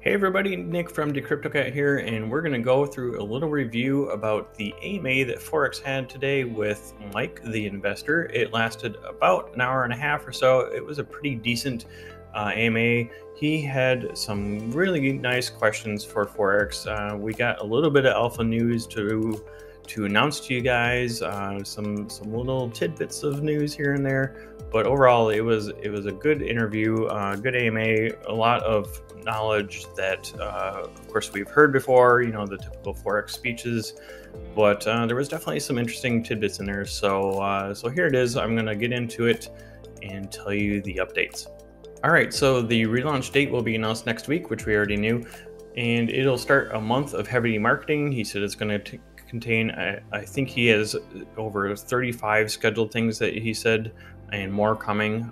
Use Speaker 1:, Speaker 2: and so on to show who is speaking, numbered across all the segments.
Speaker 1: Hey everybody, Nick from DeCryptoCat here, and we're going to go through a little review about the AMA that Forex had today with Mike the investor. It lasted about an hour and a half or so. It was a pretty decent AMA. He had some really nice questions for Forex. We got a little bit of alpha news to announce to you guys, some little tidbits of news here and there. But overall, it was a good interview, good AMA, a lot of knowledge that, of course, we've heard before, you know, the typical Forex speeches, but there was definitely some interesting tidbits in there. So here it is. I'm going to get into it and tell you the updates. All right, so the relaunch date will be announced next week, which we already knew, and it'll start a month of heavy marketing. He said it's going to contain, I think he has over 35 scheduled things that he said, and more coming.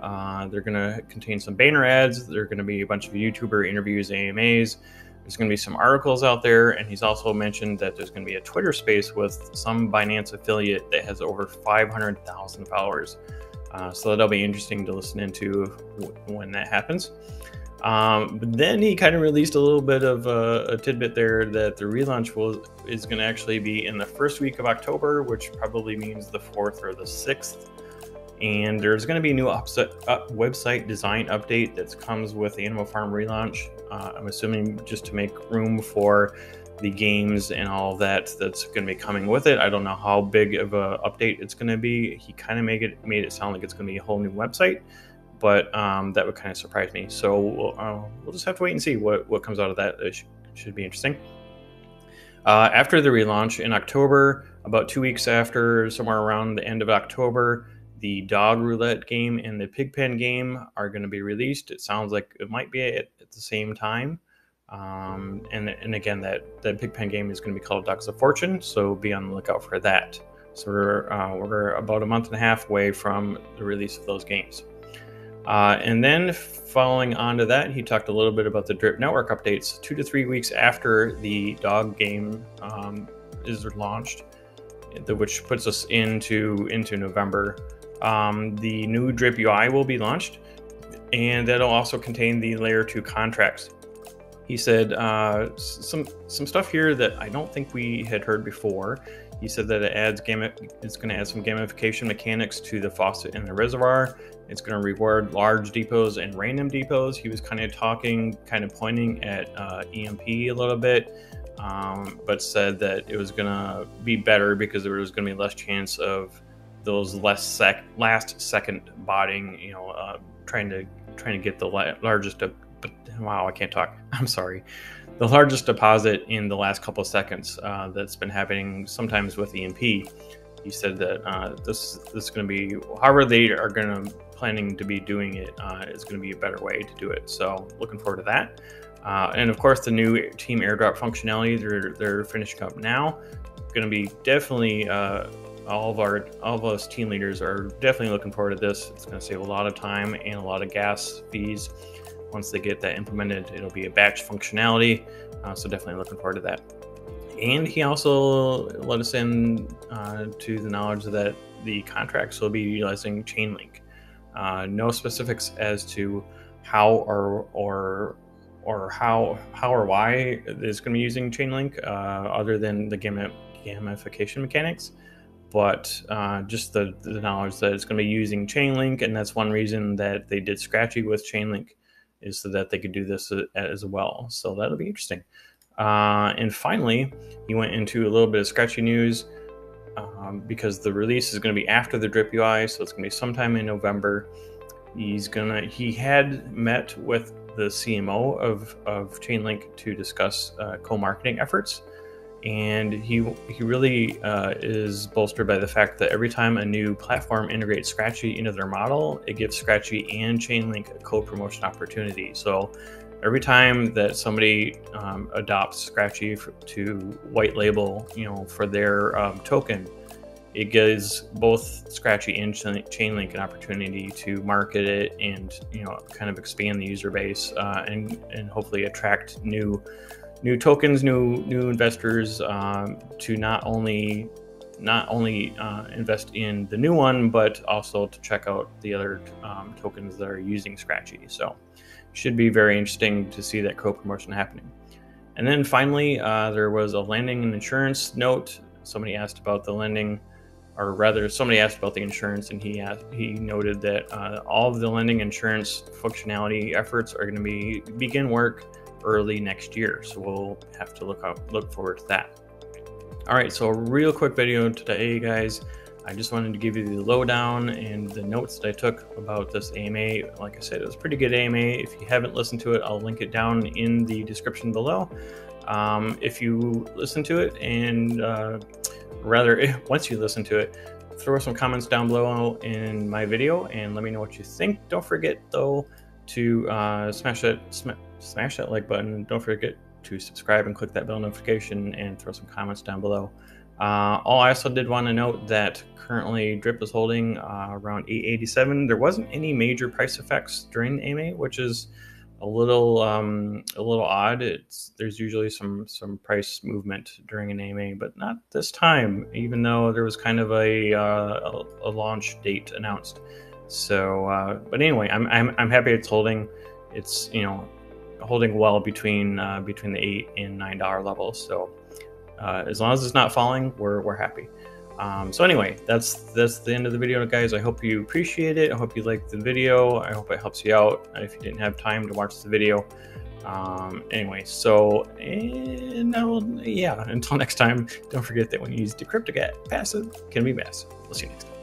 Speaker 1: They're going to contain some banner ads. There are going to be a bunch of YouTuber interviews, AMAs. There's going to be some articles out there, and he's also mentioned that there's going to be a Twitter space with some Binance affiliate that has over 500,000 followers. So that'll be interesting to listen into when that happens. But then he kind of released a little bit of a tidbit there that the relaunch is going to actually be in the first week of October, which probably means the 4th or the 6th. And there's going to be a new website design update that comes with the Animal Farm relaunch. I'm assuming just to make room for the games and all of that's going to be coming with it. I don't know how big of a update it's going to be. He kind of made it sound like it's going to be a whole new website, but that would kind of surprise me. So we'll just have to wait and see what comes out of that. It should be interesting. After the relaunch in October, about 2 weeks after, somewhere around the end of October, the dog roulette game and the pigpen game are going to be released. It sounds like it might be at the same time. And again, that pigpen game is going to be called Dogs of Fortune, so be on the lookout for that. So we're about a month and a half away from the release of those games. And then following on to that, he talked a little bit about the Drip Network updates 2 to 3 weeks after the dog game is launched, which puts us into November. The new Drip UI will be launched, and that'll also contain the layer 2 contracts. He said some stuff here that I don't think we had heard before. He said that it's going to add some gamification mechanics to the faucet and the reservoir. It's going to reward large depots and random depots. He was kind of pointing at EMP a little bit, but said that it was going to be better because there was going to be less chance of those last second botting, you know, trying to get the largest. Wow, I can't talk. I'm sorry. The largest deposit in the last couple of seconds that's been happening sometimes with EMP. He said that this is going to be, however they are planning to be doing it, is going to be a better way to do it. So looking forward to that. And of course, the new team airdrop functionality they're finishing up now. Going to be definitely all of us team leaders are definitely looking forward to this. It's going to save a lot of time and a lot of gas fees. Once they get that implemented, it'll be a batch functionality. So definitely looking forward to that. And he also let us in to the knowledge that the contracts will be utilizing Chainlink. No specifics as to how or why it's going to be using Chainlink, other than the gamification mechanics. But just the knowledge that it's going to be using Chainlink, and that's one reason that they did Scratchy with Chainlink, is so that they could do this as well. So that'll be interesting. And finally, he went into a little bit of Scratchy news because the release is going to be after the Drip UI, so it's going to be sometime in November. He had met with the CMO of Chainlink to discuss co-marketing efforts. And he really is bolstered by the fact that every time a new platform integrates Scratchy into their model, it gives Scratchy and Chainlink a co-promotion opportunity. So every time that somebody adopts Scratchy to white label, you know, for their token, it gives both Scratchy and Chainlink an opportunity to market it and, you know, kind of expand the user base and hopefully attract new tokens, new investors to not only invest in the new one, but also to check out the other tokens that are using Scratchy. So should be very interesting to see that co-promotion happening. And then finally, there was a lending and insurance note. Somebody asked about the lending, or rather somebody asked about the insurance, and he noted that all of the lending insurance functionality efforts are going to begin work early next year. So we'll have to look forward to that. All right, so a real quick video today, guys. I just wanted to give you the lowdown and the notes that I took about this AMA. Like I said, it was a pretty good AMA. If you haven't listened to it, I'll link it down in the description below. If you listen to it, and once you listen to it, throw some comments down below in my video and let me know what you think. Don't forget though to smash that like button. Don't forget to subscribe and click that bell notification and throw some comments down below. I also did want to note that currently DRIP is holding around 887. There wasn't any major price effects during the AMA, which is a little odd. There's usually some price movement during an AMA, but not this time, even though there was kind of a launch date announced. So but anyway, I'm happy it's holding. It's, you know, holding well between the $8 and $9 levels. So as long as it's not falling, we're happy. So anyway, that's the end of the video, guys. I hope you appreciate it. I hope you liked the video. I hope it helps you out if you didn't have time to watch the video. Anyway, so, and yeah, until next time, don't forget that when you use Decrypto, passive can be massive. We'll see you next time.